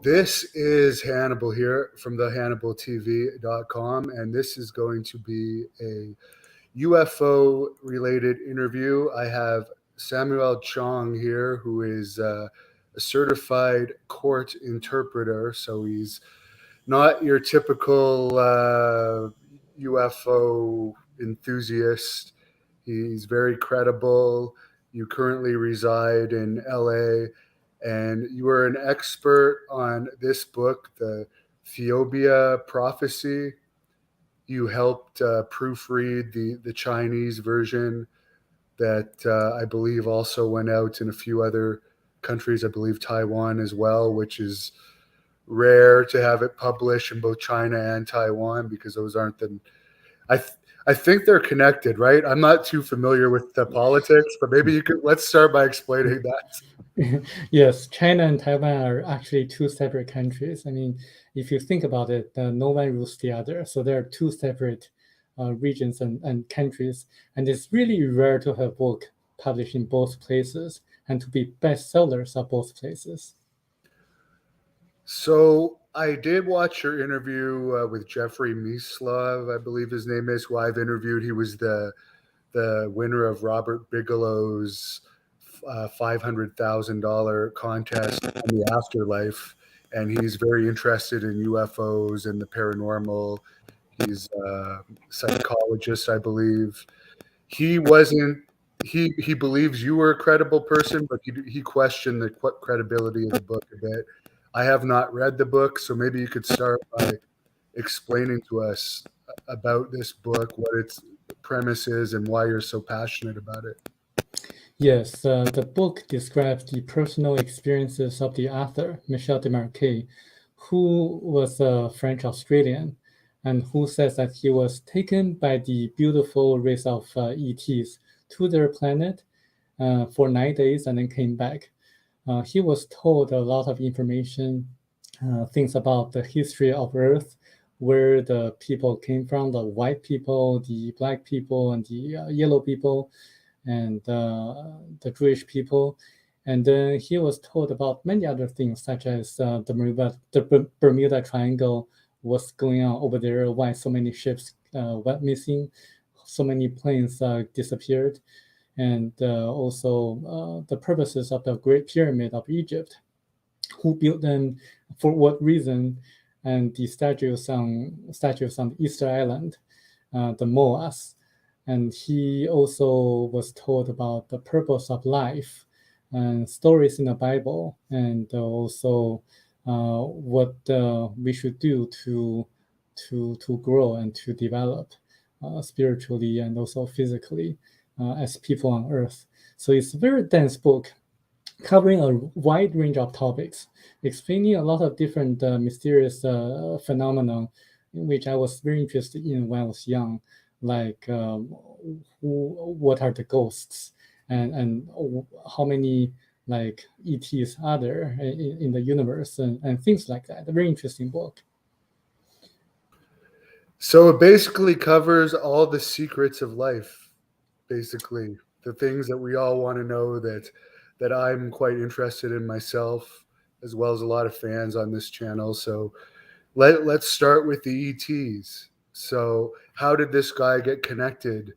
This is Hannibal here from the HannibalTV.com, and this is going to be a UFO related interview. I have Samuel Chong here, who is a certified court interpreter. So he's not your typical UFO enthusiast. He's very credible. You currently reside in LA, and you are an expert on this book, the Thiaoouba Prophecy. You helped proofread the Chinese version that I believe also went out in a few other countries. I believe Taiwan as well, which is rare to have it published in both China and Taiwan because those aren't the. I th- I think they're connected, right? I'm not too familiar with the politics, but maybe you could. Let's start by explaining that. Yes, China and Taiwan are actually two separate countries. I mean, if you think about it, no one rules the other. So there are two separate regions and countries. And it's really rare to have a book published in both places and to be bestsellers of both places. So I did watch your interview with Jeffrey Mislav, I believe his name is, who I've interviewed. He was the winner of Robert Bigelow's $500,000 contest on the afterlife, and he's very interested in UFOs and the paranormal. He's a psychologist, I believe. He wasn't. He believes you were a credible person, but he questioned the credibility of the book a bit. I have not read the book, so maybe you could start by explaining to us about this book, what its premise is, and why you're so passionate about it. Yes, the book describes the personal experiences of the author, Michel Desmarquet, who was a French Australian and who says that he was taken by the beautiful race of ETs to their planet for 9 days and then came back. He was told a lot of information, things about the history of Earth, where the people came from, the white people, the black people, and the yellow people, and the Jewish people. And then he was told about many other things, such as the Bermuda Triangle was going on over there, why so many ships went missing, so many planes disappeared, and also the purposes of the Great Pyramid of Egypt, who built them, for what reason, and the statues on the Easter Island, the Moas. And he also was told about the purpose of life and stories in the Bible, and also what we should do to grow and to develop spiritually and also physically as people on Earth. So it's a very dense book, covering a wide range of topics, explaining a lot of different mysterious phenomena, which I was very interested in when I was young, like what are the ghosts, and how many like ETs are there in the universe, and things like that. A very interesting book. So it basically covers all the secrets of life, basically the things that we all want to know, that I'm quite interested in myself, as well as a lot of fans on this channel. So let's start with the ETs. So how did this guy get connected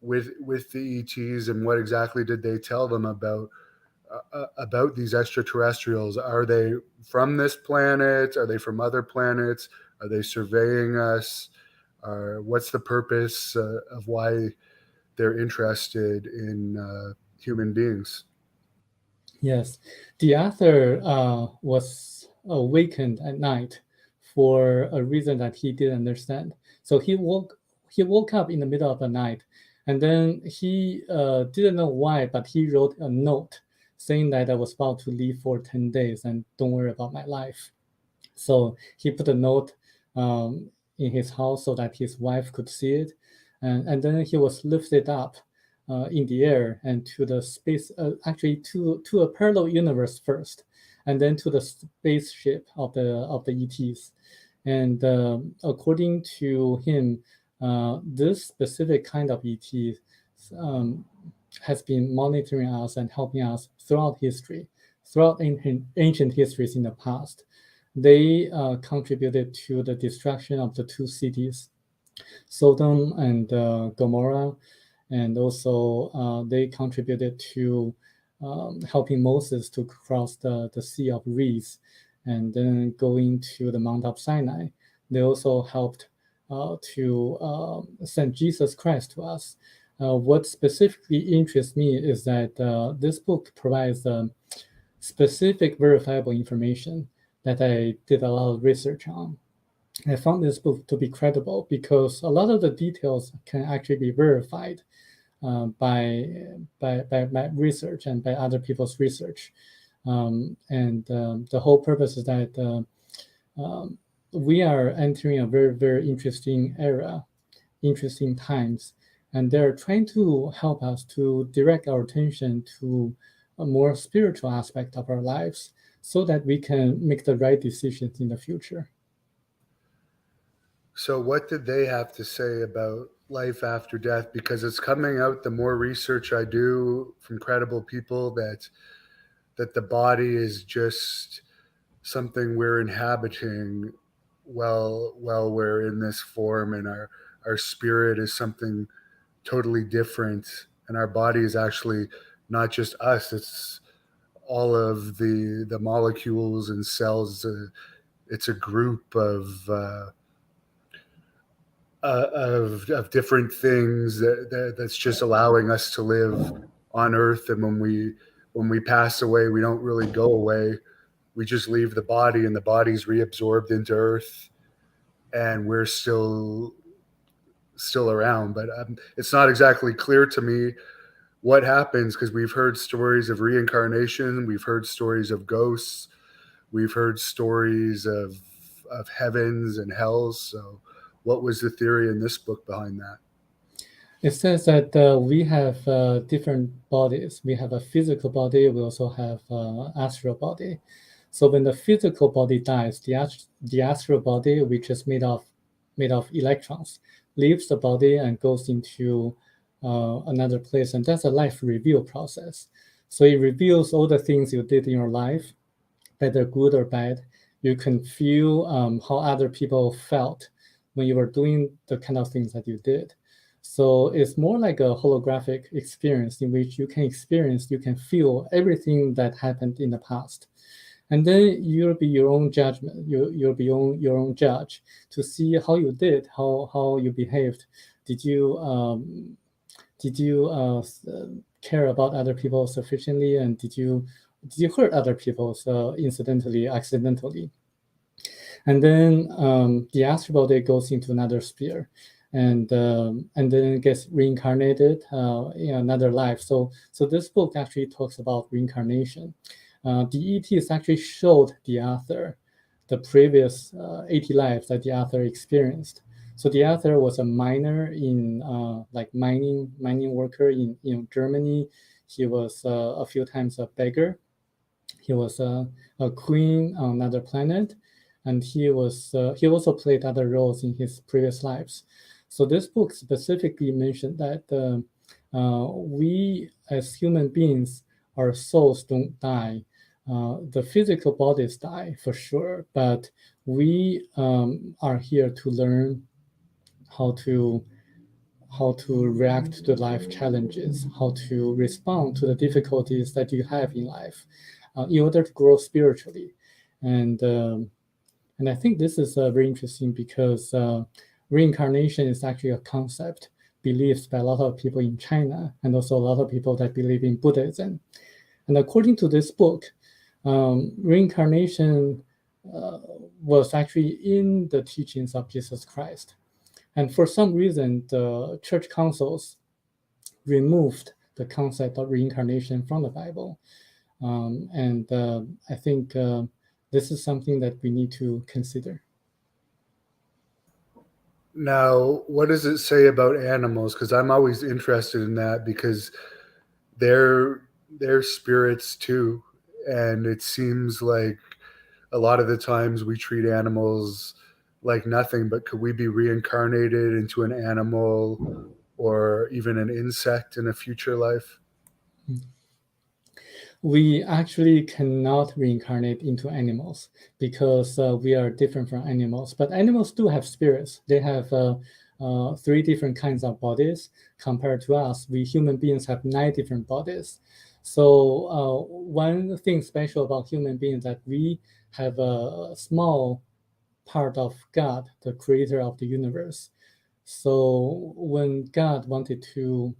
with the ETs, and what exactly did they tell them about these extraterrestrials? Are they from this planet? Are they from other planets? Are they surveying us? What's the purpose of why they're interested in human beings? Yes, the author was awakened at night for a reason that he didn't understand. So he woke up in the middle of the night, and then he didn't know why, but he wrote a note saying that I was about to leave for 10 days and don't worry about my life. So he put a note in his house so that his wife could see it, and then he was lifted up in the air and to the space, actually to a parallel universe first, and then to the spaceship of the ETs. And according to him, this specific kind of ET has been monitoring us and helping us throughout history. throughout ancient histories in the past. They contributed to the destruction of the two cities, Sodom and Gomorrah, and also they contributed to helping Moses to cross the Sea of Reeds and then going to the Mount of Sinai. They also helped to send Jesus Christ to us. What specifically interests me is that this book provides specific verifiable information that I did a lot of research on. I found this book to be credible because a lot of the details can actually be verified by research and by other people's research. The whole purpose is that we are entering a very, very interesting era, interesting times, and they're trying to help us to direct our attention to a more spiritual aspect of our lives so that we can make the right decisions in the future. So, what did they have to say about life after death? Because it's coming out, the more research I do from credible people, that the body is just something we're inhabiting while we're in this form, and our spirit is something totally different, and our body is actually not just us; it's all of the molecules and cells. It's a group of different things that's just allowing us to live on Earth. And when we pass away, we don't really go away. We just leave the body, and the body's reabsorbed into Earth, and we're still around. But it's not exactly clear to me what happens, because we've heard stories of reincarnation, we've heard stories of ghosts, we've heard stories of heavens and hells. So what was the theory in this book behind that? It says that we have different bodies. We have a physical body. We also have astral body. So when the physical body dies, the astral body, which is made of electrons, leaves the body and goes into another place, and that's a life review process. So it reveals all the things you did in your life, whether good or bad. You can feel how other people felt when you were doing the kind of things that you did. So it's more like a holographic experience in which you can feel everything that happened in the past. And then you'll be your own judgment. You'll be your own judge to see how you did, how you behaved. Did you care about other people sufficiently, and did you hurt other people incidentally, accidentally? And then the astral body goes into another sphere, and then gets reincarnated in another life. So this book actually talks about reincarnation. The ETs actually showed the author the previous 80 lives that the author experienced. So the author was a miner in like mining worker in Germany. He was a few times a beggar. He was a queen on another planet, and he also played other roles in his previous lives. So this book specifically mentioned that we as human beings, our souls don't die. The physical bodies die for sure, but we are here to learn how to react to life challenges, how to respond to the difficulties that you have in life, in order to grow spiritually. And I think this is very interesting because reincarnation is actually a concept believed by a lot of people in China, and also a lot of people that believe in Buddhism. And according to this book, reincarnation was actually in the teachings of Jesus Christ. And for some reason, the church councils removed the concept of reincarnation from the Bible. I think this is something that we need to consider. Now, what does it say about animals? Because I'm always interested in that, because they're spirits too, and it seems like a lot of the times we treat animals like nothing. But could we be reincarnated into an animal or even an insect in a future life? We actually cannot reincarnate into animals because we are different from animals. But animals do have spirits. They have three different kinds of bodies compared to us. We human beings have 9 different bodies. So one thing special about human beings that we have a small part of God, the creator of the universe. So when God wanted to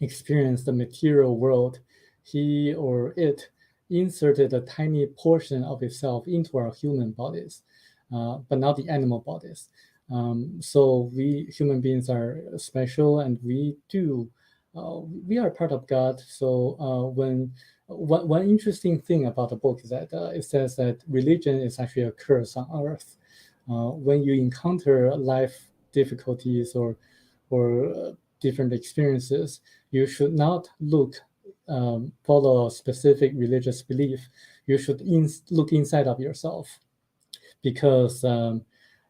experience the material world, he or it inserted a tiny portion of itself into our human bodies, but not the animal bodies. So we human beings are special, and we are part of God. So when one interesting thing about the book is that it says that religion is actually a curse on earth. When you encounter life difficulties or different experiences, you should not follow a specific religious belief. You should look inside of yourself, because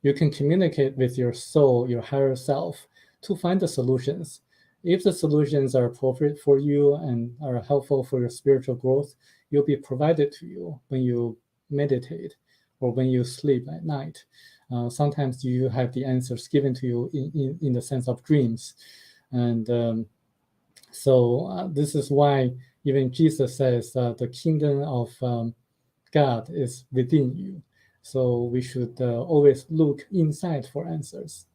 you can communicate with your soul, your higher self, to find the solutions. If the solutions are appropriate for you and are helpful for your spiritual growth, you'll be provided to you when you meditate or when you sleep at night. Sometimes you have the answers given to you in the sense of dreams. And so this is why even Jesus says the kingdom of God is within you. So we should always look inside for answers.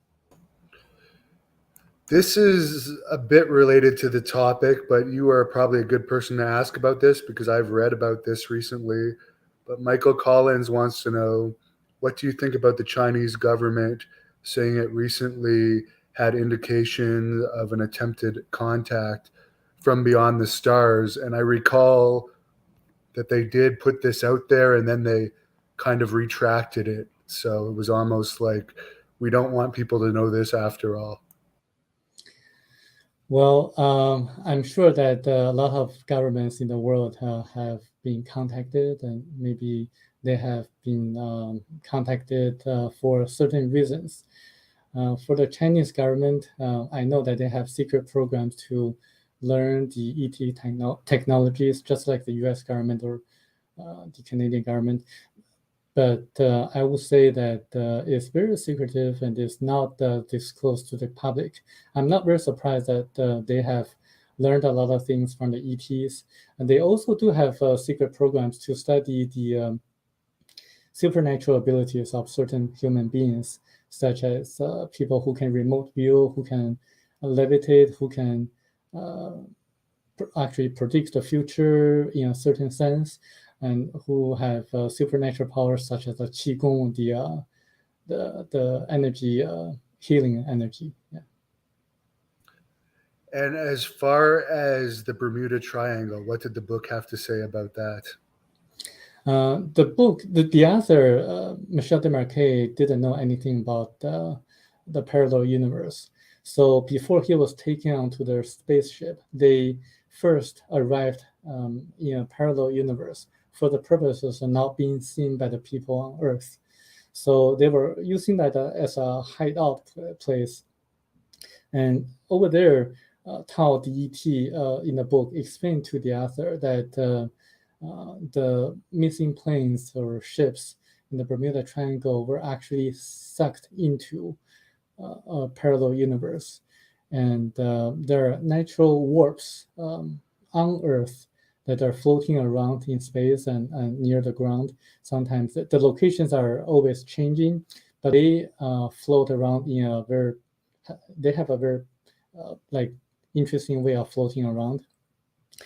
This is a bit related to the topic, but you are probably a good person to ask about this because I've read about this recently. But Michael Collins wants to know, what do you think about the Chinese government saying it recently had indication of an attempted contact from beyond the stars? And I recall that they did put this out there and then they kind of retracted it. So it was almost like, we don't want people to know this after all. Well, I'm sure that a lot of governments in the world have been contacted, and maybe they have been contacted for certain reasons. For the Chinese government, I know that they have secret programs to learn the ET technologies, just like the US government or the Canadian government. But I would say that it's very secretive and is not disclosed to the public. I'm not very surprised that they have learned a lot of things from the ETs. And they also do have secret programs to study the supernatural abilities of certain human beings, such as people who can remote view, who can levitate, who can uh, actually predict the future in a certain sense, and who have supernatural powers such as the qigong, the energy healing energy. Yeah. And as far as the Bermuda Triangle, what did the book have to say about that? The book, the author, Michel Desmarquet, didn't know anything about the parallel universe. So before he was taken onto their spaceship, they first arrived in a parallel universe for the purposes of not being seen by the people on Earth. So they were using that as a hideout place. And over there, Tao, the ET in the book, explained to the author that the missing planes or ships in the Bermuda Triangle were actually sucked into a parallel universe. And there are natural warps on Earth that are floating around in space and near the ground. Sometimes the locations are always changing, but they float around in a very, they have a very like interesting way of floating around.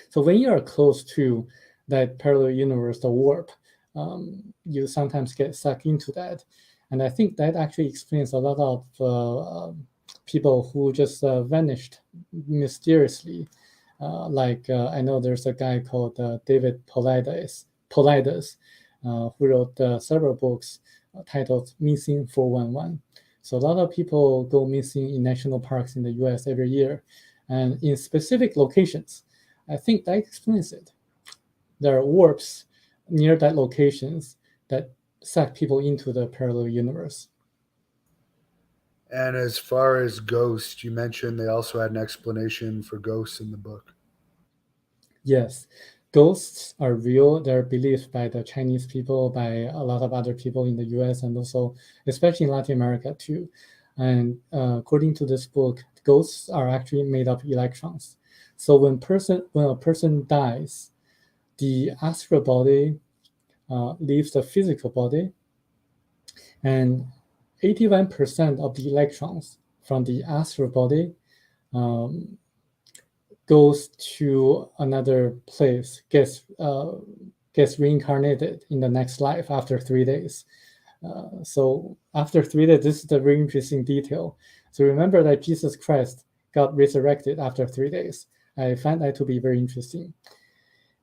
So when you are close to that parallel universe, the warp, you sometimes get sucked into that. And I think that actually explains a lot of people who just vanished mysteriously. I know there's a guy called David Paulides, who wrote several books titled Missing 411. So a lot of people go missing in national parks in the US every year, and in specific locations. I think that explains it. There are warps near that locations that suck people into the parallel universe. And as far as ghosts, you mentioned they also had an explanation for ghosts in the book. Yes. ghosts are real. They're believed by the Chinese people, by a lot of other people in the US, and also especially in Latin America too. And according to this book, ghosts are actually made of electrons. So when a person dies, the astral body leaves the physical body, and 81% of the electrons from the astral body goes to another place, gets reincarnated in the next life after 3 days. So after 3 days, this is the very interesting detail. So remember that Jesus Christ got resurrected after 3 days. I find that to be very interesting.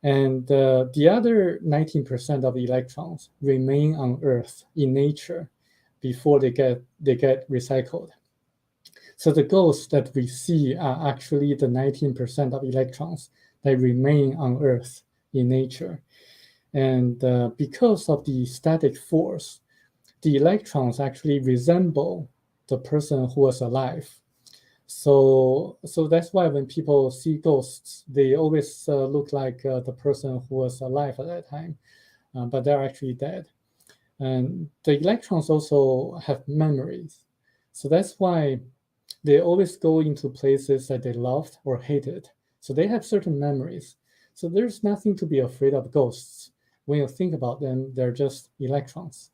And the other 19% of electrons remain on Earth in nature before they get recycled. So the ghosts that we see are actually the 19% of electrons that remain on Earth in nature. And because of the static force, the electrons actually resemble the person who was alive. So that's why when people see ghosts, they always look like the person who was alive at that time, but they're actually dead. And the electrons also have memories. So that's why they always go into places that they loved or hated. So they have certain memories. So there's nothing to be afraid of ghosts. When you think about them, they're just electrons.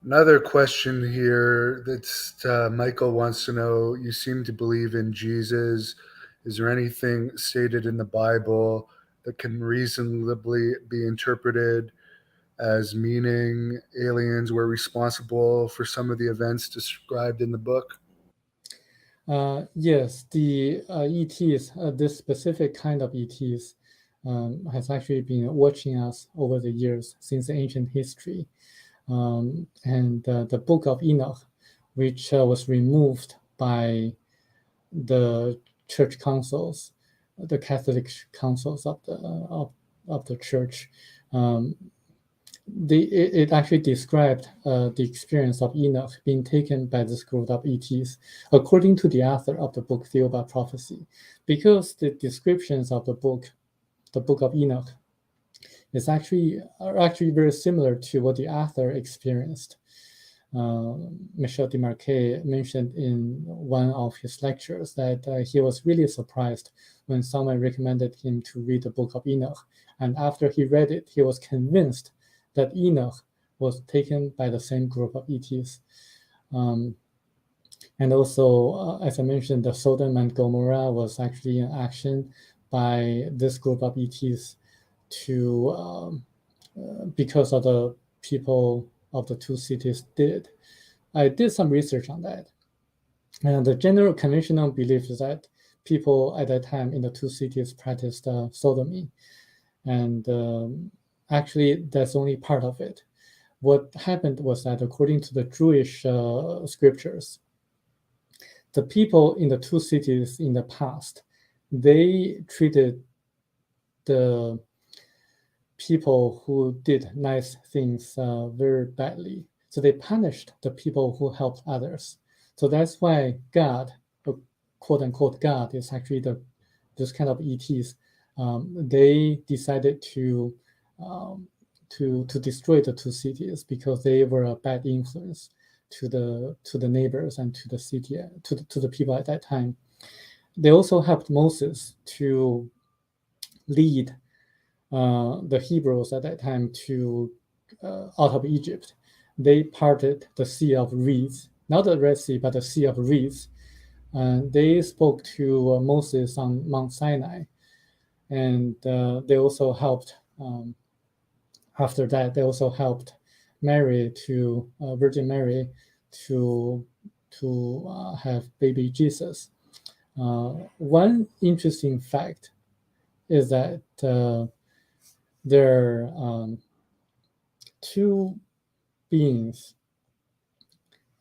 Another question here that's Michael wants to know, you seem to believe in Jesus. Is there anything stated in the Bible that can reasonably be interpreted as meaning aliens were responsible for some of the events described in the book? Yes, the ETs, this specific kind of ETs, has actually been watching us over the years since ancient history. And the Book of Enoch, which was removed by the church councils, the Catholic councils of the church. It actually described the experience of Enoch being taken by this group of ETs, according to the author of the book Thiaoouba Prophecy, because the descriptions of the book of Enoch, are actually very similar to what the author experienced. Michel Desmarquet mentioned in one of his lectures that he was really surprised when someone recommended him to read the Book of Enoch. And after he read it, he was convinced that Enoch was taken by the same group of ETs. And also, as I mentioned, the Sodom and Gomorrah was actually an action by this group of ETs to because of the people of the two cities did. I did some research on that. And the general conventional belief is that people at that time in the two cities practiced sodomy. And actually, that's only part of it. What happened was that according to the Jewish scriptures, the people in the two cities in the past, they treated the people who did nice things very badly. So they punished the people who helped others. So that's why God, quote unquote God, is actually this kind of ETs. They decided to destroy the two cities because they were a bad influence to the neighbors and to the city, to the people at that time. They also helped Moses to lead the Hebrews at that time to out of Egypt. They parted the Sea of Reeds, not the Red Sea, but the Sea of Reeds. They spoke to Moses on Mount Sinai, and they also helped. After that, they also helped Mary Virgin Mary to have baby Jesus. One interesting fact is that there are two beings.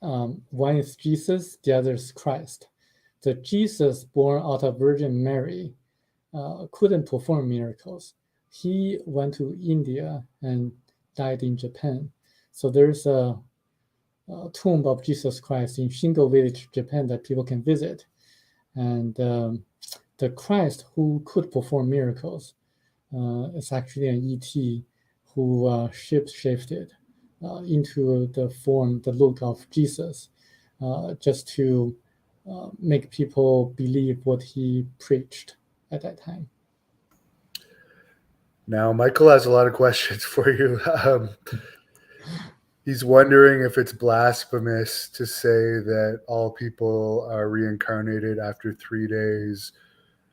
One is Jesus, the other is Christ. The Jesus born out of Virgin Mary couldn't perform miracles. He went to India and died in Japan. So there's a tomb of Jesus Christ in Shingo Village, Japan, that people can visit. And the Christ who could perform miracles is actually an ET who shape-shifted into the form, the look of Jesus, just to make people believe what he preached at that time. Now, Michael has a lot of questions for you. He's wondering if it's blasphemous to say that all people are reincarnated after 3 days,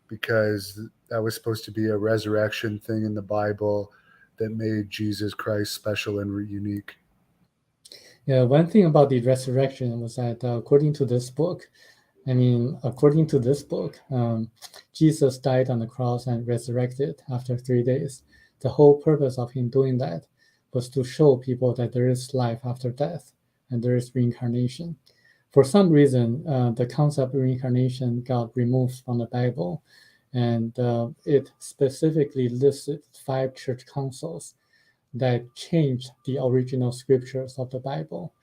because that was supposed to be a resurrection thing in the Bible that made Jesus Christ special and unique. Yeah, one thing about the resurrection was that according to this book, Jesus died on the cross and resurrected after 3 days. The whole purpose of him doing that was to show people that there is life after death and there is reincarnation. For some reason, the concept of reincarnation got removed from the Bible, and it specifically listed 5 church councils that changed the original scriptures of the Bible.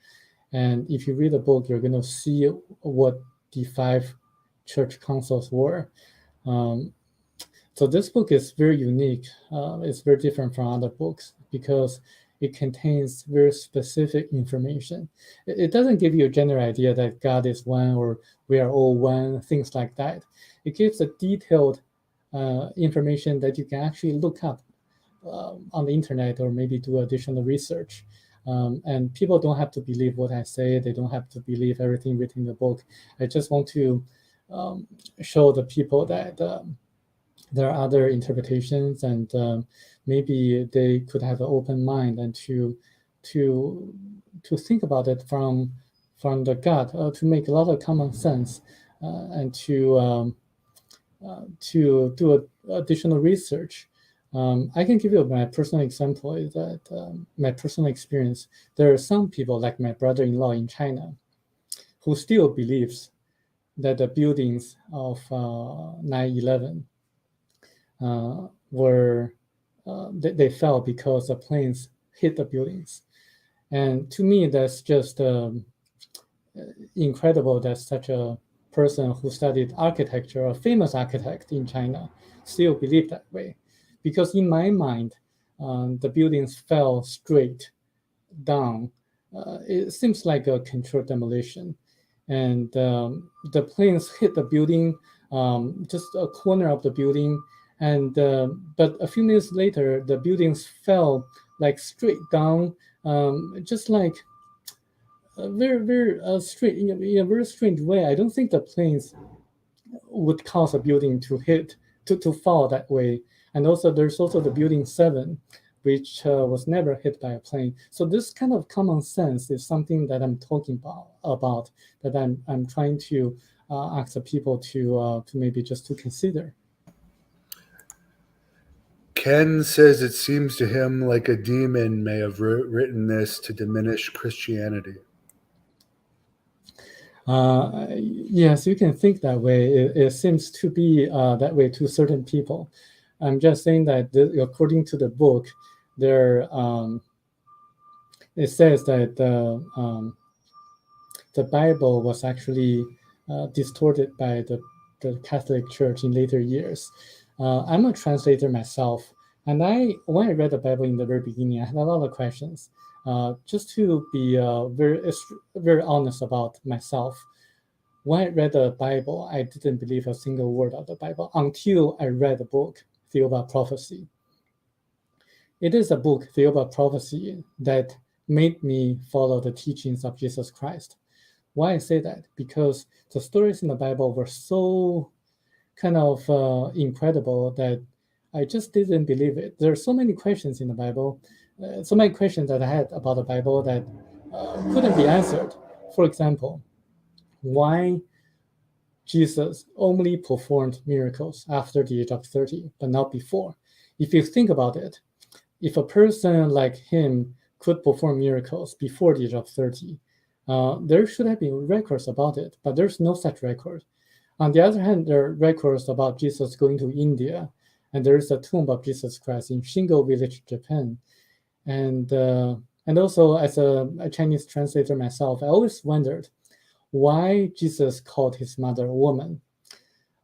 And if you read the book, you're going to see what the 5 church councils were. So this book is very unique. It's very different from other books because it contains very specific information. It doesn't give you a general idea that God is one or we are all one, things like that. It gives a detailed information that you can actually look up on the internet or maybe do additional research. And people don't have to believe what I say. They don't have to believe everything written in the book. I just want to show the people that there are other interpretations, and maybe they could have an open mind and to think about it from the gut, to make a lot of common sense, and to do additional research. I can give you my personal example is that my personal experience. There are some people like my brother-in-law in China who still believes that the buildings of 9/11 were they fell because the planes hit the buildings. And to me, that's just incredible that such a person who studied architecture, a famous architect in China, still believed that way. Because in my mind, the buildings fell straight down. It seems like a controlled demolition. And the planes hit the building, just a corner of the building. And but a few minutes later, the buildings fell like straight down, just like very straight, in a very strange way. I don't think the planes would cause a building to hit, to fall that way. And also there's also the building 7, which was never hit by a plane. So this kind of common sense is something that I'm talking about that I'm trying to ask the people to maybe just to consider. Ken says it seems to him like a demon may have written this to diminish Christianity. Yes, you can think that way. It seems to be that way to certain people. I'm just saying that according to the book, there it says that the Bible was actually distorted by the Catholic Church in later years. I'm a translator myself, and when I read the Bible in the very beginning, I had a lot of questions. Just to be very honest about myself, when I read the Bible, I didn't believe a single word of the Bible until I read the book, Thiaoouba Prophecy. It is a book, Thiaoouba Prophecy, that made me follow the teachings of Jesus Christ. Why I say that? Because the stories in the Bible were so kind of incredible that I just didn't believe it. There are so many questions in the Bible, so many questions that I had about the Bible that couldn't be answered. For example, why Jesus only performed miracles after the age of 30, but not before? If you think about it, if a person like him could perform miracles before the age of 30, there should have been records about it, but there's no such record. On the other hand, there are records about Jesus going to India, and there is a tomb of Jesus Christ in Shingo Village, Japan. And also, as a Chinese translator myself, I always wondered why Jesus called his mother a woman.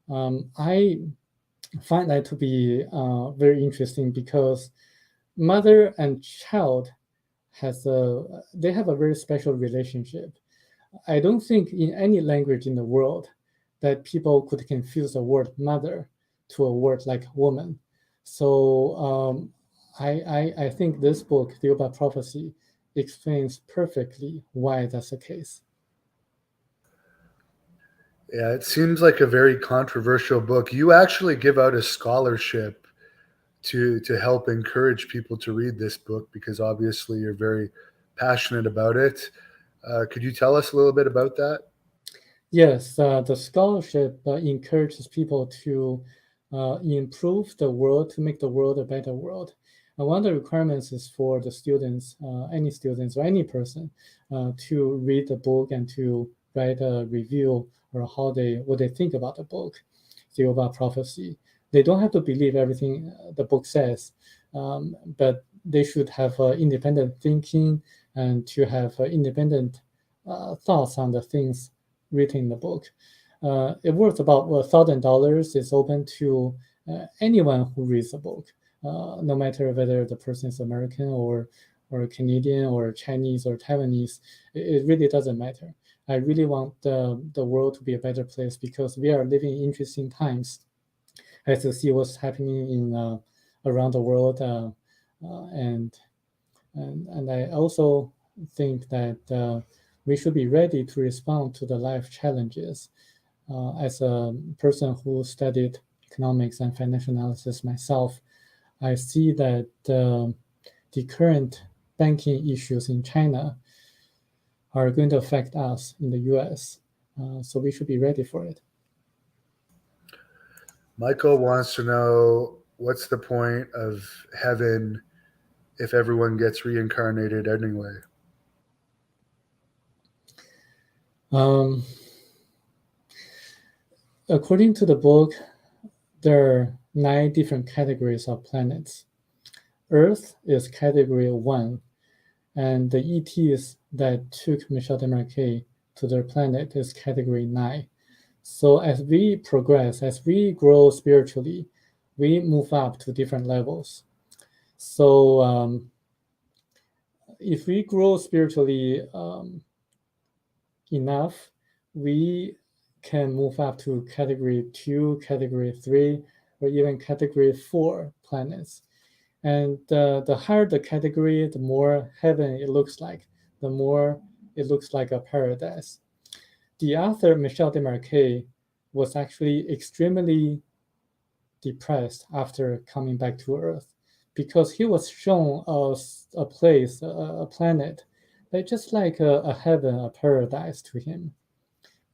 I find that to be very interesting because mother and child they have a very special relationship. I don't think in any language in the world that people could confuse the word mother to a word like woman. So I think this book, Thiaoouba Prophecy, explains perfectly why that's the case. Yeah, it seems like a very controversial book. You actually give out a scholarship to help encourage people to read this book because obviously you're very passionate about it. Could you tell us a little bit about that? Yes, the scholarship encourages people to improve the world, to make the world a better world. And one of the requirements is for the students, any students or any person, to read the book and to write a review or what they think about the book, Thiaoouba Prophecy. They don't have to believe everything the book says, but they should have independent thinking and to have independent thoughts on the things written in the book. It worth about $1,000. It's open to anyone who reads the book, no matter whether the person is American or Canadian or Chinese or Taiwanese. It really doesn't matter. I really want the world to be a better place because we are living in interesting times. As to see what's happening in around the world, and I also think that we should be ready to respond to the life challenges. As a person who studied economics and financial analysis myself, I see that the current banking issues in China are going to affect us in the US. So we should be ready for it. Michael wants to know what's the point of heaven if everyone gets reincarnated anyway? Um, According to the book, there are 9 different categories of planets. Earth is category 1, and the ETs that took Michel Desmarquet to their planet is category 9. So as we progress, as we grow spiritually, we move up to different levels. So if we grow spiritually enough, we can move up to category 2, category 3, or even category 4 planets. And the higher the category, the more heaven it looks like, the more it looks like a paradise. The author Michel Desmarquet was actually extremely depressed after coming back to Earth because he was shown a place, a planet that just like a heaven, a paradise to him.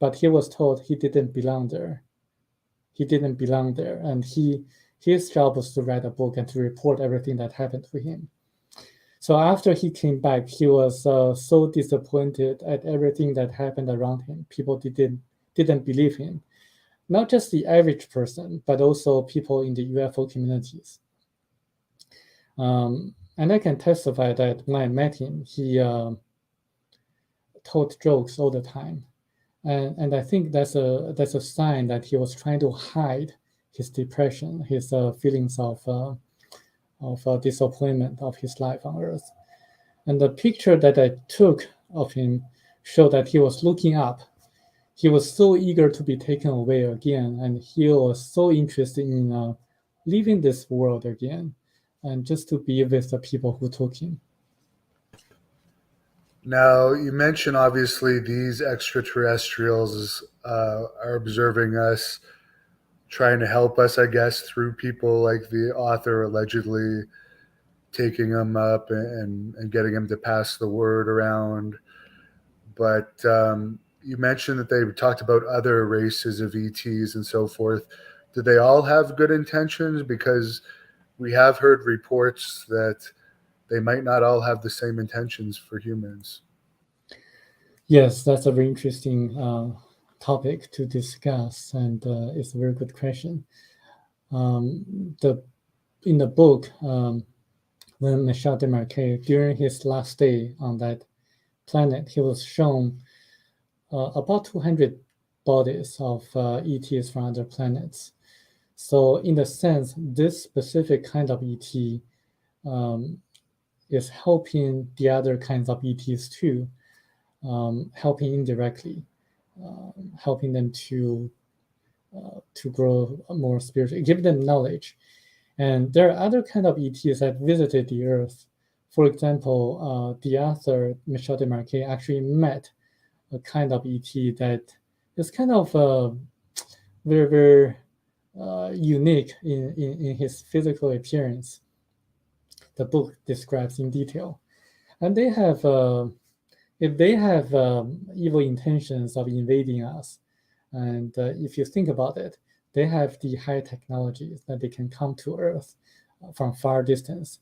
But he was told he didn't belong there. He didn't belong there, and his job was to write a book and to report everything that happened to him. So after he came back, he was so disappointed at everything that happened around him. People didn't believe him, not just the average person, but also people in the UFO communities. And I can testify that when I met him, he told jokes all the time, and I think that's a sign that he was trying to hide his depression, his feelings of disappointment of his life on Earth. And the picture that I took of him showed that he was looking up. He was so eager to be taken away again, and he was so interested in leaving this world again, and just to be with the people who took him. Now, you mentioned obviously these extraterrestrials are observing us, trying to help us, I guess, through people like the author allegedly taking them up and getting them to pass the word around. But you mentioned that they talked about other races of ETs and so forth. Do they all have good intentions? Because we have heard reports that they might not all have the same intentions for humans. Yes, that's a very interesting topic to discuss, and it's a very good question. In the book, when Michel Desmarquet, during his last day on that planet, he was shown about 200 bodies of ETs from other planets. So in the sense, this specific kind of ET is helping the other kinds of ETs too, helping indirectly, helping them to grow more spiritually, give them knowledge. And there are other kind of ETs that visited the Earth. For example, the author Michel Desmarquet actually met a kind of ET that is kind of very, very unique in his physical appearance. The book describes in detail. And they have, if they have evil intentions of invading us, and if you think about it, they have the high technologies that they can come to Earth from far distance.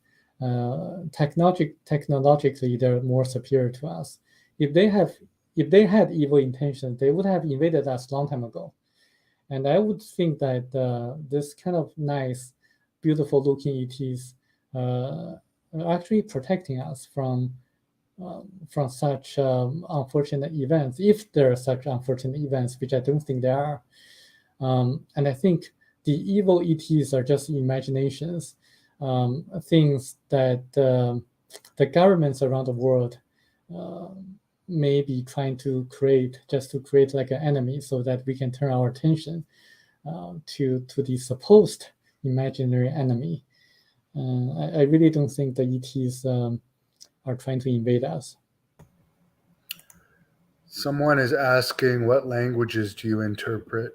Technologically, they're more superior to us. If they had evil intentions, they would have invaded us a long time ago. And I would think that this kind of nice, beautiful-looking ETs are actually protecting us from such unfortunate events, if there are such unfortunate events, which I don't think there are. And I think the evil ETs are just imaginations, things that the governments around the world may be trying to create, just to create like an enemy so that we can turn our attention to the supposed imaginary enemy. I really don't think the ETs are trying to invade us. Someone is asking, what languages do you interpret?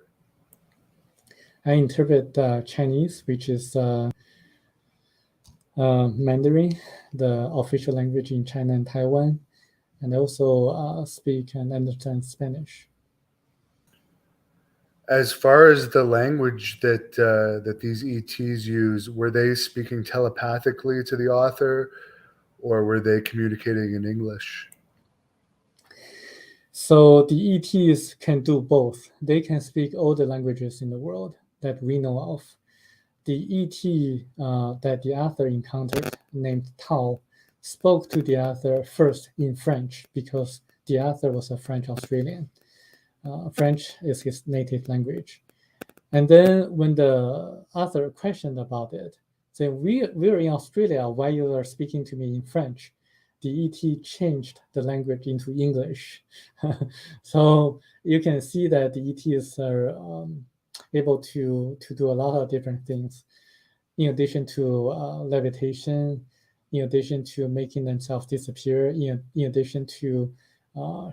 I interpret Chinese, which is Mandarin, the official language in China and Taiwan, and I also speak and understand Spanish. As far as the language that these ETs use, were they speaking telepathically to the author, or were they communicating in English? So the ETs can do both. They can speak all the languages in the world that we know of. The ET that the author encountered, named Tao, spoke to the author first in French because the author was a French Australian. French is his native language. And then when the author questioned about it, said, we're in Australia, why you are speaking to me in French? The ET changed the language into English. So you can see that the ETs are able to do a lot of different things. In addition to levitation, in addition to making themselves disappear, in addition to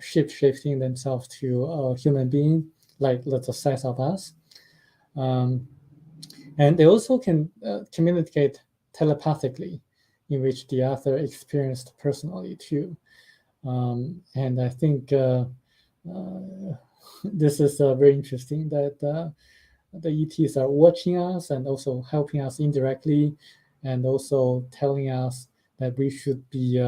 shape-shifting themselves to a human being, like the size of us. And they also can communicate telepathically, in which the author experienced personally too. And I think this is very interesting that the ETs are watching us and also helping us indirectly, and also telling us that we should be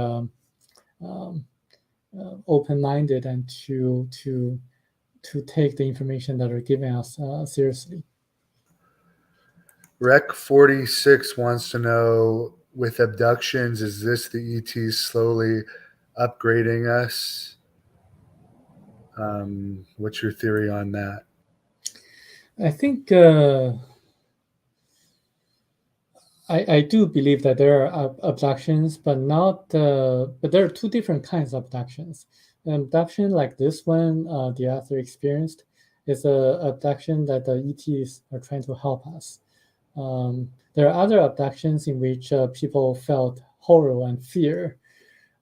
open-minded and to take the information that are giving us seriously. Rec 46 wants to know, with abductions, is this the ETs slowly upgrading us? What's your theory on that? I think I do believe that there are abductions, but not. But there are two different kinds of abductions. An abduction like this one, the author experienced, is a abduction that the ETs are trying to help us. There are other abductions in which people felt horror and fear,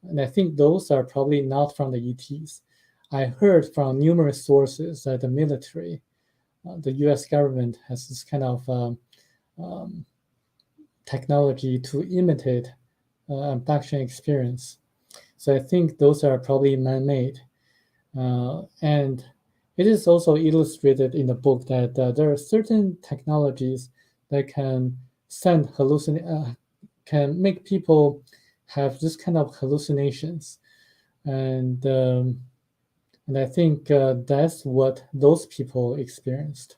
and I think those are probably not from the ETs. I heard from numerous sources that the military, the U.S. government, has this kind of technology to imitate abduction experience. So I think those are probably man-made. And it is also illustrated in the book that there are certain technologies that can can make people have this kind of hallucinations, and I think that's what those people experienced.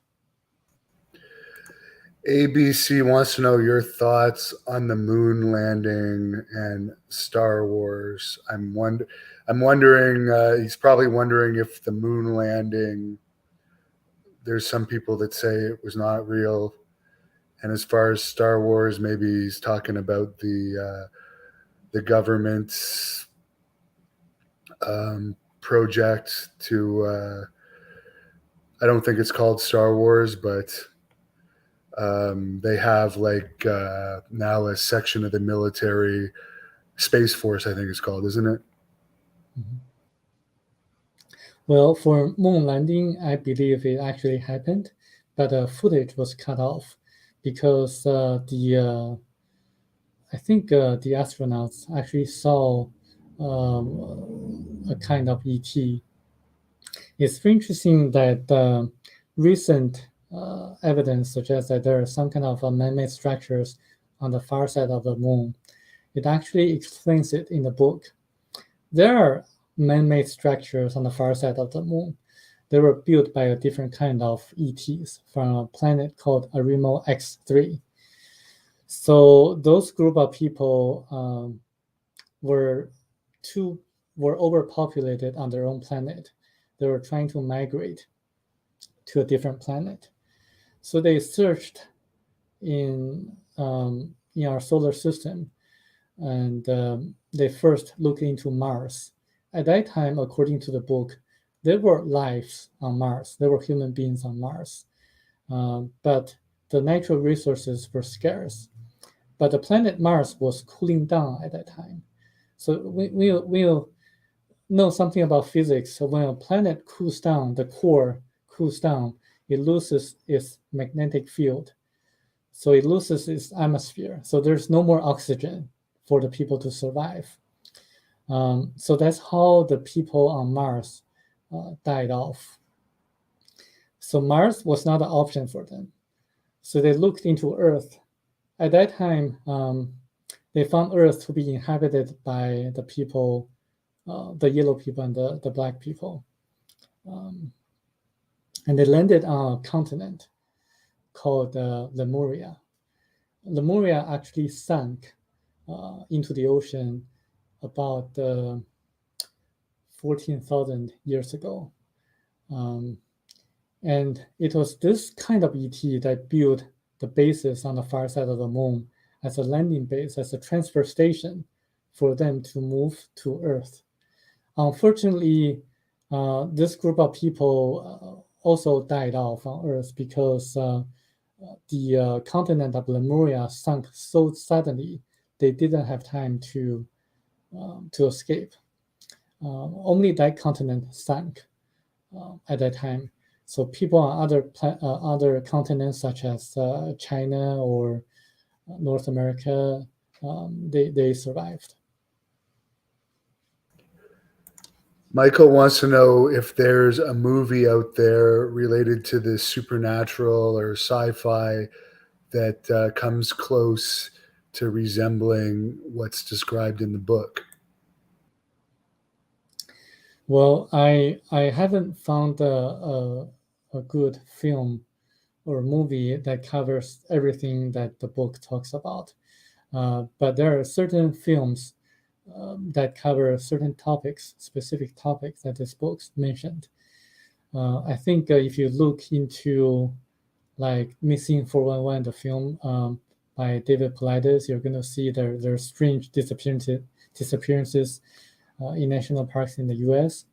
ABC wants to know your thoughts on the moon landing and Star Wars. I'm wondering. He's probably wondering if the moon landing there's some people that say it was not real. And as far as Star Wars, maybe he's talking about the government's project to. I don't think it's called Star Wars, but they have now a section of the military Space Force, I think it's called, isn't it? Mhm. Well, for moon landing, I believe it actually happened, but the footage was cut off because I think the astronauts actually saw a kind of ET. It's very interesting that recent evidence suggests that there are some kind of man-made structures on the far side of the moon. It actually explains it in the book. There are man-made structures on the far side of the moon. They were built by a different kind of ETs from a planet called Arimo X3. So those group of people were overpopulated on their own planet. They were trying to migrate to a different planet. So they searched in our solar system, and they first looked into Mars. At that time, according to the book, there were lives on Mars. There were human beings on Mars, but the natural resources were scarce. But the planet Mars was cooling down at that time. So we'll know something about physics. So when a planet cools down, the core cools down, it loses its magnetic field. So it loses its atmosphere. So there's no more oxygen for the people to survive. So that's how the people on Mars died off. So Mars was not an option for them. So they looked into Earth. At that time, they found Earth to be inhabited by the people, the yellow people and the black people. And they landed on a continent called Lemuria. Lemuria actually sank into the ocean about 14,000 years ago. And it was this kind of ET that built the bases on the far side of the moon as a landing base, as a transfer station for them to move to Earth. Unfortunately, this group of people also died off on Earth because the continent of Lemuria sunk so suddenly they didn't have time to escape. Only that continent sank at that time. So people on other continents, such as China or North America, they survived. Michael wants to know if there's a movie out there related to the supernatural or sci-fi that comes close to resembling what's described in the book. Well, I haven't found a good film or movie that covers everything that the book talks about. But there are certain films that cover certain topics, specific topics that this book mentioned. I think if you look into like Missing 411, the film by David Paulides, you're going to see there's strange disappearances in national parks in the U.S.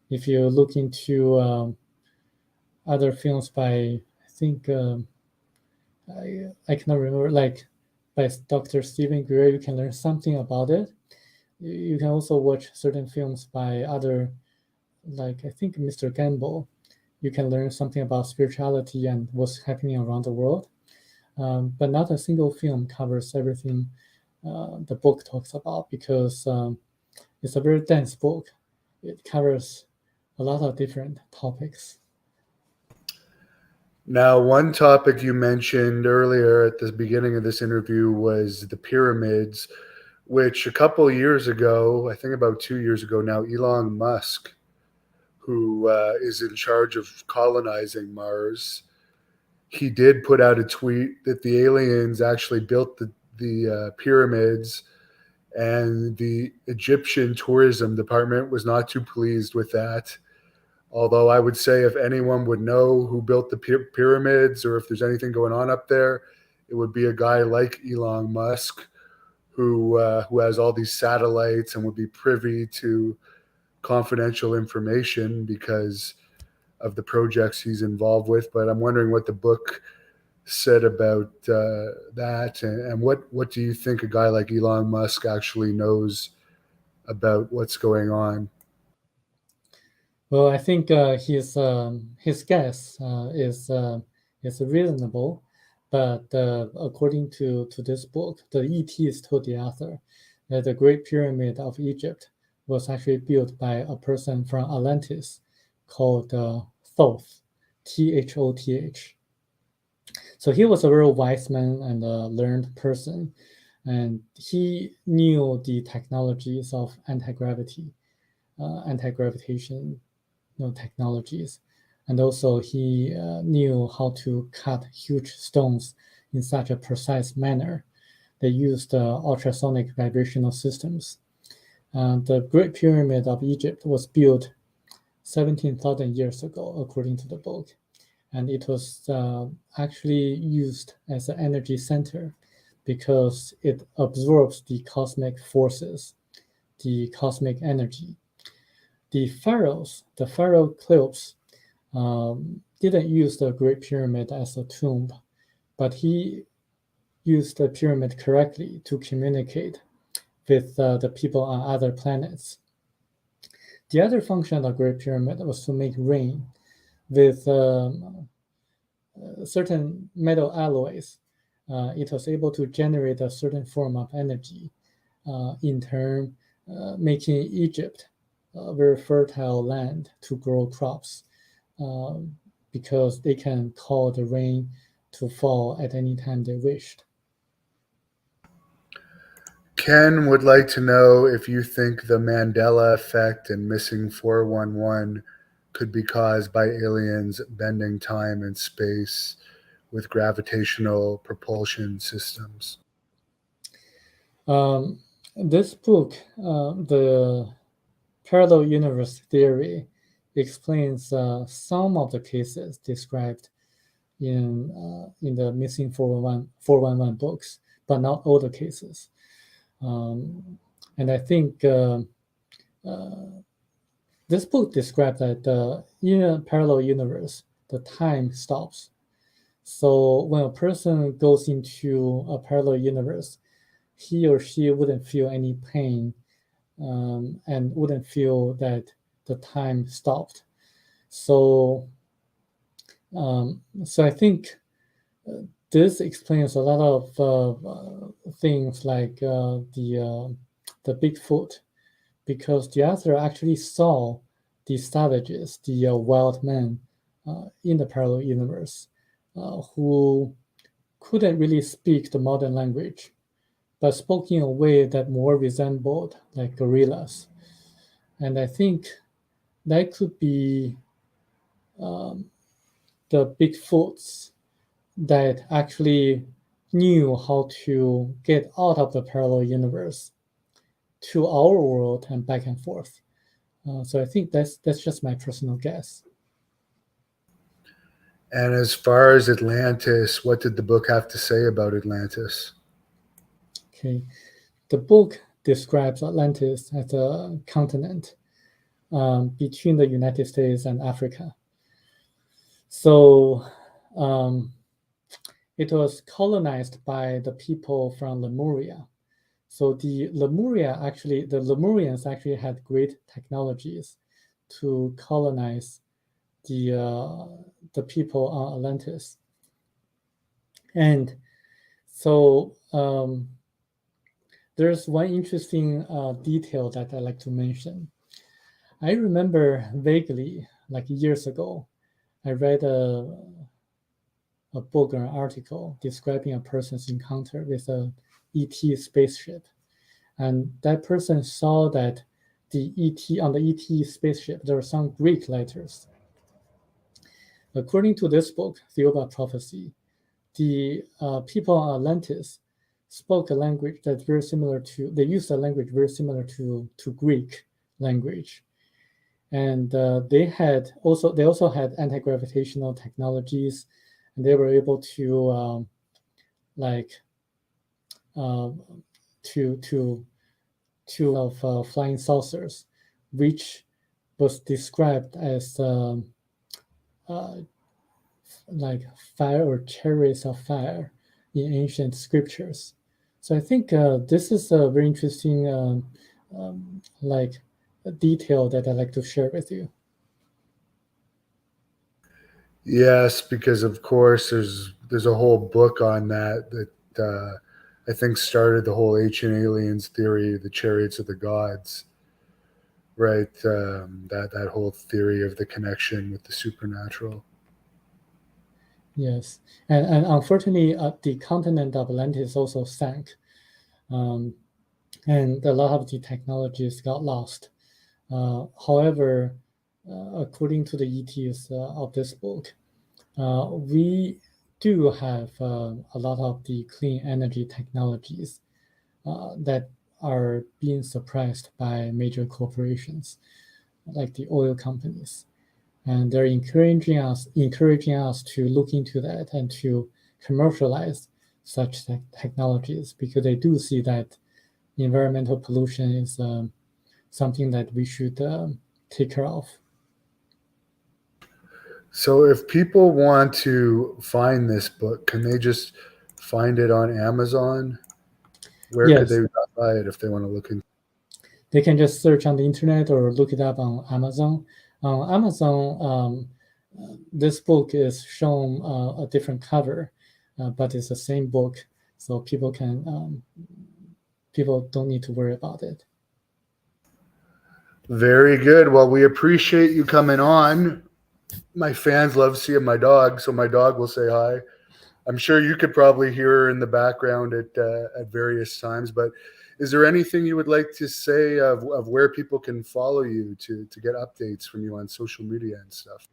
If you look into other films by, I think, I cannot remember, like by Dr. Stephen Greer, you can learn something about it. You can also watch certain films by other, like I think Mr. Gamble. You can learn something about spirituality and what's happening around the world. But not a single film covers everything the book talks about because it's a very dense book. It covers a lot of different topics. Now, one topic you mentioned earlier at the beginning of this interview was the pyramids, which a couple of years ago, I think about 2 years ago now, Elon Musk, who is in charge of colonizing Mars, he did put out a tweet that the aliens actually built the pyramids, and the Egyptian tourism department was not too pleased with that. Although I would say if anyone would know who built the pyramids or if there's anything going on up there, it would be a guy like Elon Musk, who has all these satellites and would be privy to confidential information because of the projects he's involved with. But I'm wondering what the book said about that, and what do you think a guy like Elon Musk actually knows about what's going on? Well, I think his guess is reasonable, but according to this book, the ETs told the author that the Great Pyramid of Egypt was actually built by a person from Atlantis called Thoth, Thoth. So he was a very wise man and a learned person, and he knew the technologies of anti-gravitation technologies, and also he knew how to cut huge stones in such a precise manner. They used ultrasonic vibrational systems. The Great Pyramid of Egypt was built 17,000 years ago, according to the book, and it was actually used as an energy center because it absorbs the cosmic forces, the cosmic energy. The pharaohs, the pharaoh Cleops, didn't use the Great Pyramid as a tomb, but he used the pyramid correctly to communicate with the people on other planets. The other function of the Great Pyramid was to make rain with certain metal alloys. It was able to generate a certain form of energy, in turn making Egypt a very fertile land to grow crops, because they can call the rain to fall at any time they wished. Ken would like to know if you think the Mandela effect and missing 411 could be caused by aliens bending time and space with gravitational propulsion systems. This book, the parallel universe theory, explains some of the cases described in the missing 411 books, but not all the cases. And I think this book describes that in a parallel universe, the time stops. So when a person goes into a parallel universe, he or she wouldn't feel any pain, and wouldn't feel that the time stopped. So I think this explains a lot of things like the Bigfoot, because the author actually saw the savages, the wild men in the parallel universe, who couldn't really speak the modern language, but spoke in a way that more resembled like gorillas. And I think that could be the Bigfoots that actually knew how to get out of the parallel universe to our world and back and forth. So I think that's just my personal guess. And as far as Atlantis, what did the book have to say about Atlantis? Okay, the book describes Atlantis as a continent between the United States and Africa. So it was colonized by the people from Lemuria. So the Lemurians actually had great technologies to colonize the people on Atlantis. And so there's one interesting detail that I like to mention. I remember vaguely, like years ago, I read a book or an article describing a person's encounter with a ET spaceship. And that person saw that on the ET spaceship, there were some Greek letters. According to this book, Thiaoouba Prophecy, the people on Atlantis spoke a language that's very similar to, they used a language very similar to Greek language. and they also had anti-gravitational technologies, and they were able to flying saucers, which was described as like fire or chariots of fire in ancient scriptures. So I think this is a very interesting like a detail that I'd like to share with you. Yes, because of course there's a whole book on that I think started the whole ancient aliens theory, the chariots of the gods, right? That whole theory of the connection with the supernatural. Yes, and unfortunately, the continent of Atlantis also sank, and a lot of the technologies got lost. However, according to the ETs of this book, we do have a lot of the clean energy technologies that are being suppressed by major corporations like the oil companies, and they're encouraging us to look into that and to commercialize such technologies, because they do see that environmental pollution is something that we should take care of. So if people want to find this book, can they just find it on Amazon? Where could Yes, they buy it if they want to look into? they can just search on the internet or look it up on Amazon. On Amazon, this book is shown a different cover, but it's the same book, so people don't need to worry about it. Very good. Well, we appreciate you coming on. My fans love seeing my dog, so my dog will say hi. I'm sure you could probably hear her in the background at various times. But is there anything you would like to say of where people can follow you to get updates from you on social media and stuff?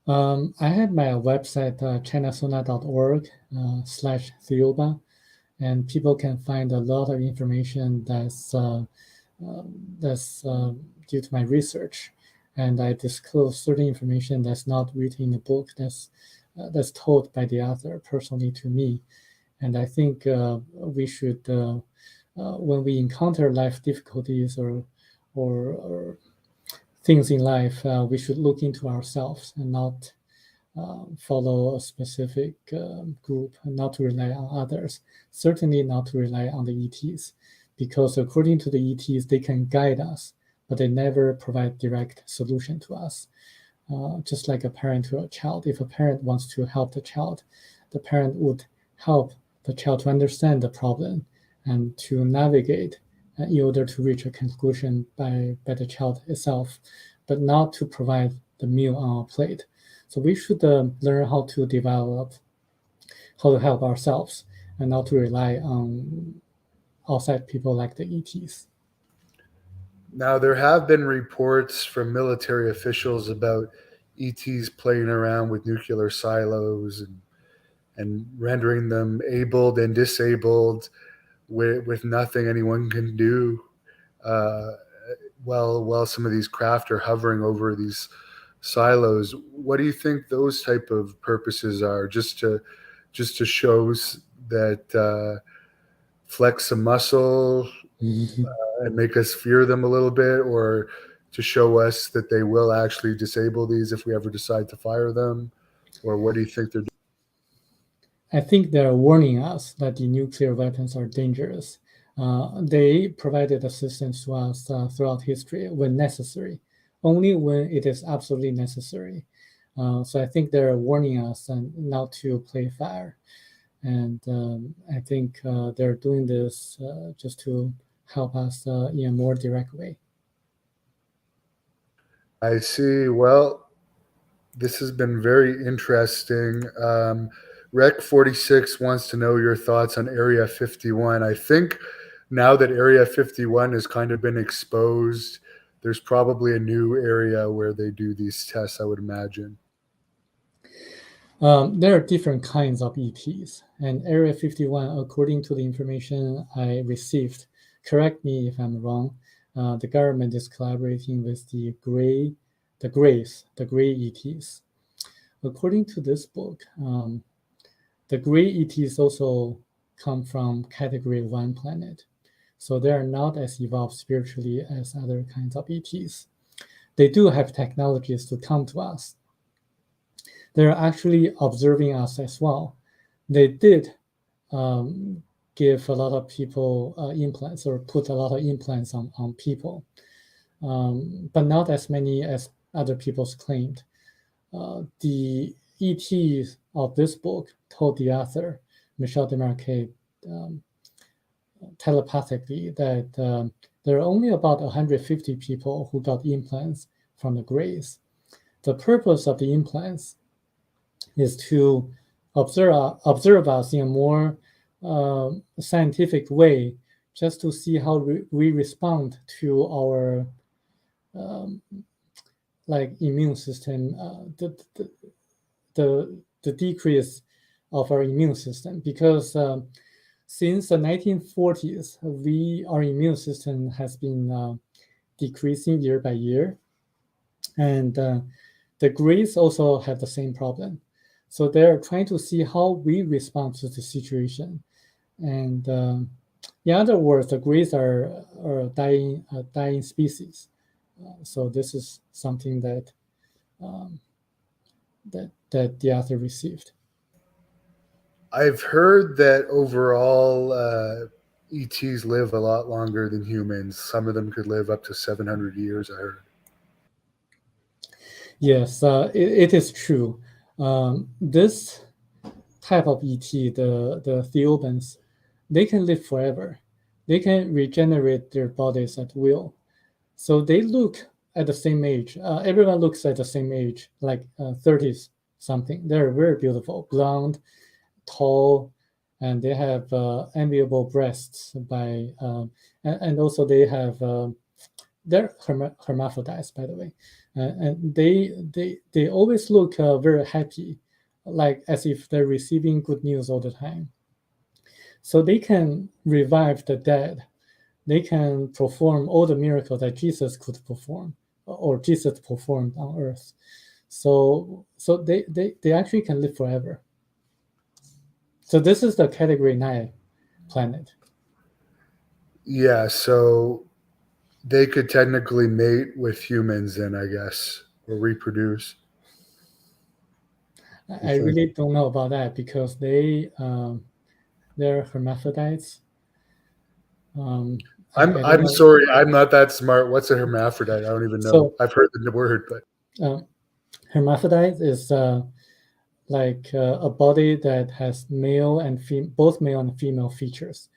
I have my website, chinasona.org/Thiaoouba, and people can find a lot of information that's due to my research, and I disclose certain information that's not written in the book, that's told by the author personally to me. And I think we should, when we encounter life difficulties or things in life, we should look into ourselves and not follow a specific group, and not to rely on others. Certainly not to rely on the ETs, because according to the ETs, they can guide us, but they never provide direct solution to us. Just like a parent to a child. If a parent wants to help the child, the parent would help the child to understand the problem and to navigate in order to reach a conclusion by the child itself, but not to provide the meal on our plate. So we should learn how to help ourselves, and not to rely on outside people like the ETs. Now, there have been reports from military officials about ETs playing around with nuclear silos and rendering them abled and disabled with nothing anyone can do. Uh, while some of these craft are hovering over these silos, what do you think those type of purposes are? Just to show that flex some muscle and make us fear them a little bit, or to show us that they will actually disable these if we ever decide to fire them? Or what do you think they're doing? I think they're warning us that the nuclear weapons are dangerous. They provided assistance to us throughout history when necessary, only when it is absolutely necessary. So I think they're warning us and not to play fire. And I think they're doing this just to help us in a more direct way. I see. Well, this has been very interesting. Rec 46 wants to know your thoughts on Area 51. I think now that Area 51 has kind of been exposed, there's probably a new area where they do these tests, I would imagine. There are different kinds of ETs, and Area 51, according to the information I received, correct me if I'm wrong, the government is collaborating with the gray ETs. According to this book, the gray ETs also come from category 1 planet. So they are not as evolved spiritually as other kinds of ETs. They do have technologies to come to us. They're actually observing us as well. They did give a lot of people implants, or put a lot of implants on people, but not as many as other people's claimed. The ETs of this book told the author, Michel Desmarquet, telepathically that there are only about 150 people who got implants from the Greys. The purpose of the implants is to observe us in a more scientific way, just to see how we respond to our like immune system, the decrease of our immune system, because since the 1940s, our immune system has been decreasing year by year, and the Greys also have the same problem. So they're trying to see how we respond to the situation. And in other words, the Greys are a dying species. So this is something that that the author received. I've heard that overall ETs live a lot longer than humans. Some of them could live up to 700 years, I heard. Yes, it is true. This type of ET, the Thiaoubans, they can live forever. They can regenerate their bodies at will. So they look at the same age. Everyone looks at the same age, like 30s something. They're very beautiful, blonde, tall, and they have enviable breasts. And also they have they're hermaphrodites, by the way, and they always look very happy, like as if they're receiving good news all the time. So they can revive the dead. They can perform all the miracles that Jesus could perform, or Jesus performed on earth. So they actually can live forever. So this is the category 9 planet. Yeah, so they could technically mate with humans then, I guess, or reproduce. I really don't know about that, because they're hermaphrodites. I'm sorry, I'm not that smart. What's a hermaphrodite? I don't even know. So, I've heard the word, but hermaphrodite is like a body that has both male and female features.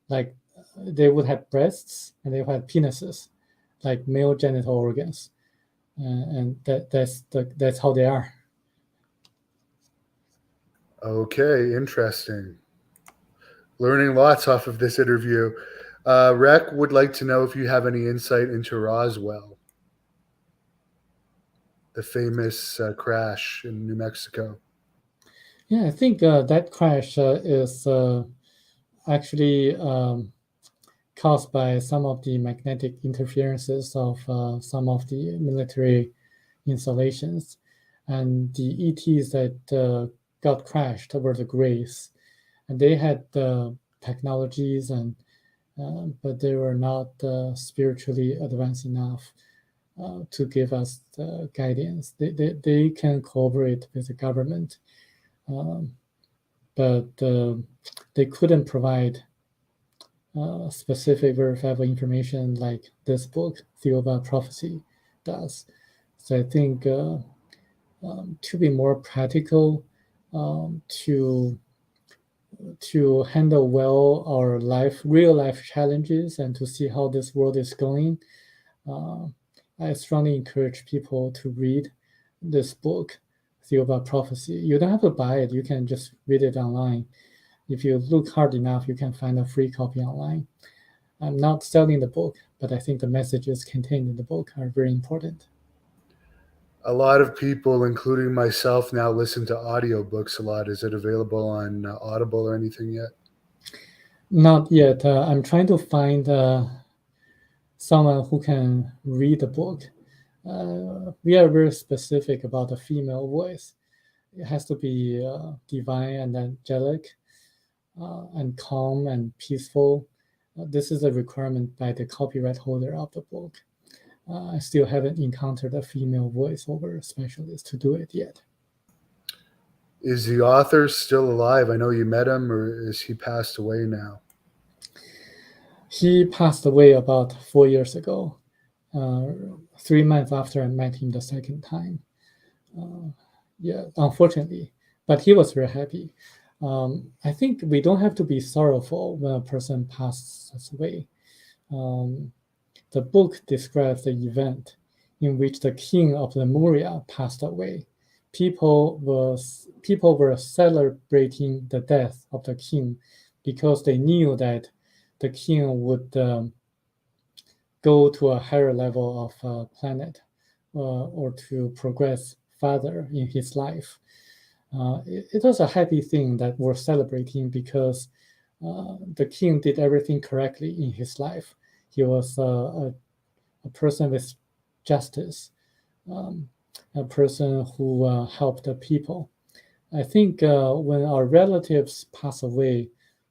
Like they would have breasts and they would have penises, like male genital organs, and that's how they are. Okay, interesting. Learning lots off of this interview. Rec would like to know if you have any insight into Roswell, the famous crash in New Mexico. Yeah, I think that crash is actually caused by some of the magnetic interferences of some of the military installations. And the ETs that got crashed were the Greys. And they had technologies, but they were not spiritually advanced enough to give us guidance. They can cooperate with the government, but they couldn't provide specific verifiable information like this book, Thiaoouba Prophecy, does. So I think to be more practical, to handle well our real life challenges, and to see how this world is going, I strongly encourage people to read this book, Thiaoouba Prophecy. You don't have to buy it. You can just read it online. If you look hard enough, you can find a free copy online. I'm not selling the book, but I think the messages contained in the book are very important. A lot of people, including myself, now listen to audiobooks a lot. Is it available on Audible or anything yet? Not yet. I'm trying to find someone who can read the book. We are very specific about the female voice. It has to be divine and angelic, and calm and peaceful. This is a requirement by the copyright holder of the book. I still haven't encountered a female voiceover specialist to do it yet. Is the author still alive? I know you met him, or is he passed away now? He passed away about 4 years ago, 3 months after I met him the second time. Yeah, unfortunately, but he was very happy. I think we don't have to be sorrowful when a person passes away. The book describes the event in which the king of Lemuria passed away. People were celebrating the death of the king because they knew that the king would go to a higher level of planet or to progress further in his life. It was a happy thing that we're celebrating because the king did everything correctly in his life. He was a person with justice, a person who helped the people. I think when our relatives pass away,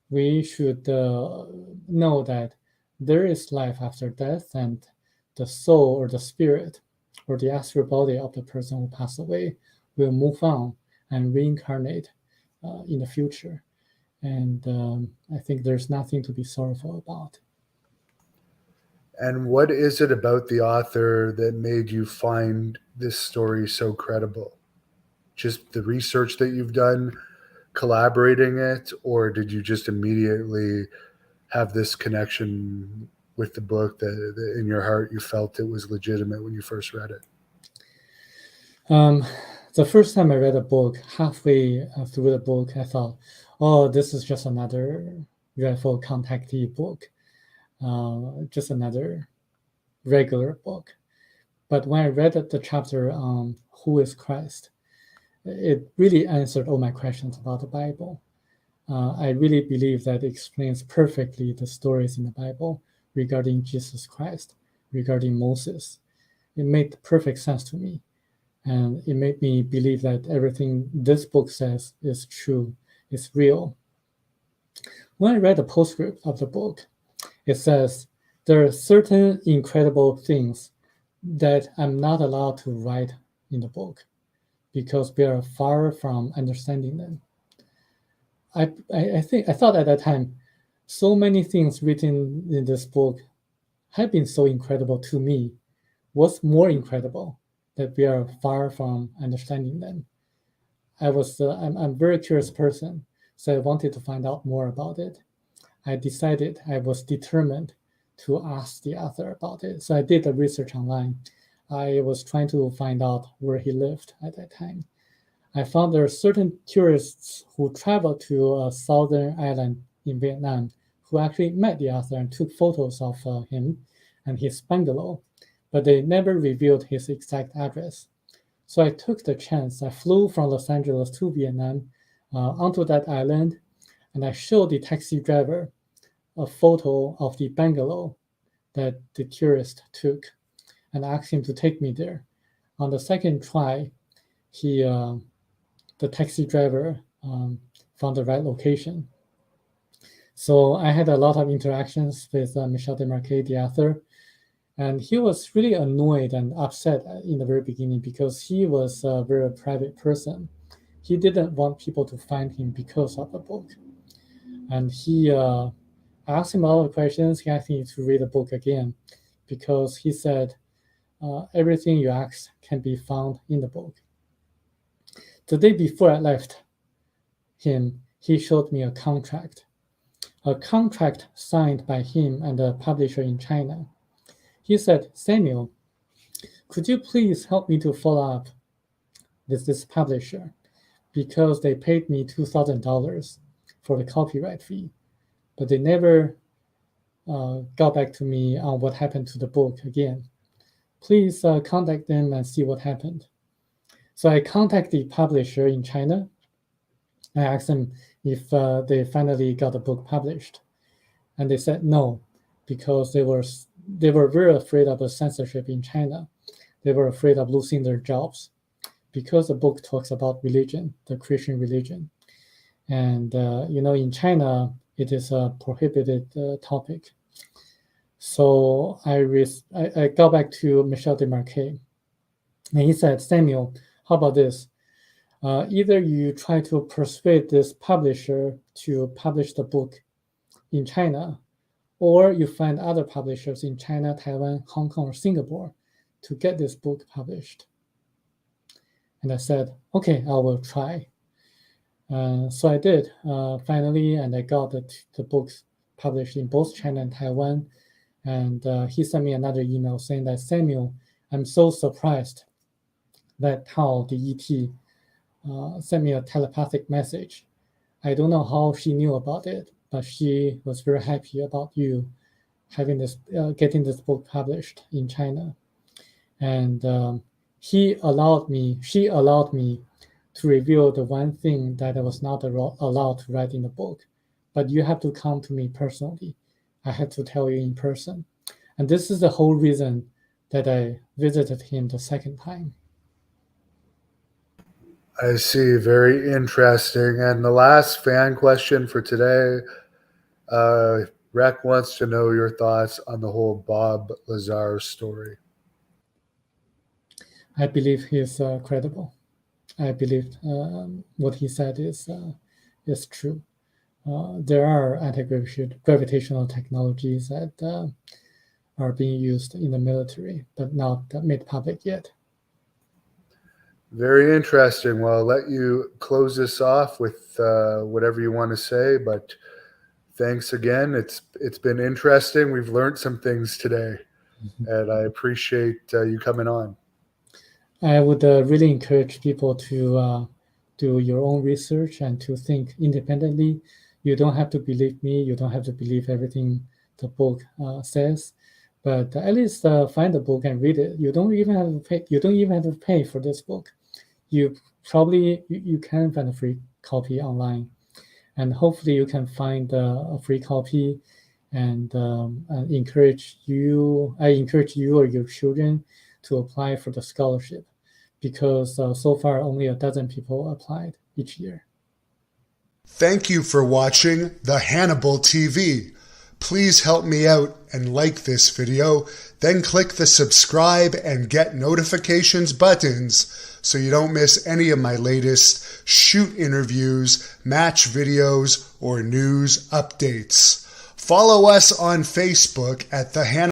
we should know that there is life after death, and the soul or the spirit or the astral body of the person who passed away will move on and reincarnate in the future. And I think there's nothing to be sorrowful about. And what is it about the author that made you find this story so credible? Just the research that you've done, collaborating it, or did you just immediately have this connection with the book that in your heart you felt it was legitimate when you first read it? The first time I read a book, halfway through the book, I thought, oh, this is just another UFO contactee book, just another regular book. But when I read the chapter on who is Christ, it really answered all my questions about the Bible. I really believe that it explains perfectly the stories in the Bible regarding Jesus Christ, regarding Moses. It made perfect sense to me. And it made me believe that everything this book says is true, is real. When I read the postscript of the book, it says, there are certain incredible things that I'm not allowed to write in the book because we are far from understanding them. I thought at that time, so many things written in this book have been so incredible to me. What's more incredible? That we are far from understanding them. I'm a very curious person, so I wanted to find out more about it. I was determined to ask the author about it. So I did the research online. I was trying to find out where he lived at that time. I found there are certain tourists who traveled to a southern island in Vietnam who actually met the author and took photos of him and his bungalow, but they never revealed his exact address. So I took the chance. I flew from Los Angeles to Vietnam onto that island, and I showed the taxi driver a photo of the bungalow that the tourist took and asked him to take me there. On the second try, the taxi driver found the right location. So I had a lot of interactions with Michel Desmarquet, the author, and he was really annoyed and upset in the very beginning because he was a very private person. He didn't want people to find him because of the book. And he asked him a lot of questions. He asked me to read the book again because he said, everything you asked can be found in the book. The day before I left him, he showed me a contract signed by him and a publisher in China. He said, Samuel, could you please help me to follow up with this publisher because they paid me $2,000 for the copyright fee, but they never got back to me on what happened to the book again. Please contact them and see what happened. So I contacted the publisher in China. I asked them if they finally got the book published. And they said no, because they were they were very afraid of the censorship in China. They were afraid of losing their jobs because the book talks about religion, the Christian religion. And, in China, it is a prohibited topic. So I got back to Michel Desmarquet, and he said, Samuel, how about this? Either you try to persuade this publisher to publish the book in China, or you find other publishers in China, Taiwan, Hong Kong, or Singapore to get this book published. And I said, okay, I will try. So I did finally, and I got the books published in both China and Taiwan. And he sent me another email saying that, Samuel, I'm so surprised that how the ET sent me a telepathic message. I don't know how she knew about it, but she was very happy about you having getting this book published in China. And she allowed me to reveal the one thing that I was not allowed to write in the book. But you have to come to me personally. I had to tell you in person. And this is the whole reason that I visited him the second time. I see. Very interesting. And the last fan question for today, Rec wants to know your thoughts on the whole Bob Lazar story. I believe he is credible. I believe what he said is true. There are anti-gravitational technologies that are being used in the military, but not made public yet. Very interesting. Well, I'll let you close this off with whatever you want to say, but thanks again. It's been interesting. We've learned some things today, and I appreciate you coming on. I would really encourage people to do your own research and to think independently. You don't have to believe me. You don't have to believe everything the book says, but at least find the book and read it. You don't even have to pay. You don't even have to pay for this book. You can find a free copy online, and hopefully you can find a free copy. And I encourage you or your children to apply for the scholarship, because so far only 12 people applied each year. Thank you for watching the Hannibal TV. Please help me out and like this video, then click the subscribe and get notifications buttons so you don't miss any of my latest shoot interviews, match videos, or news updates. Follow us on Facebook at the Hannibal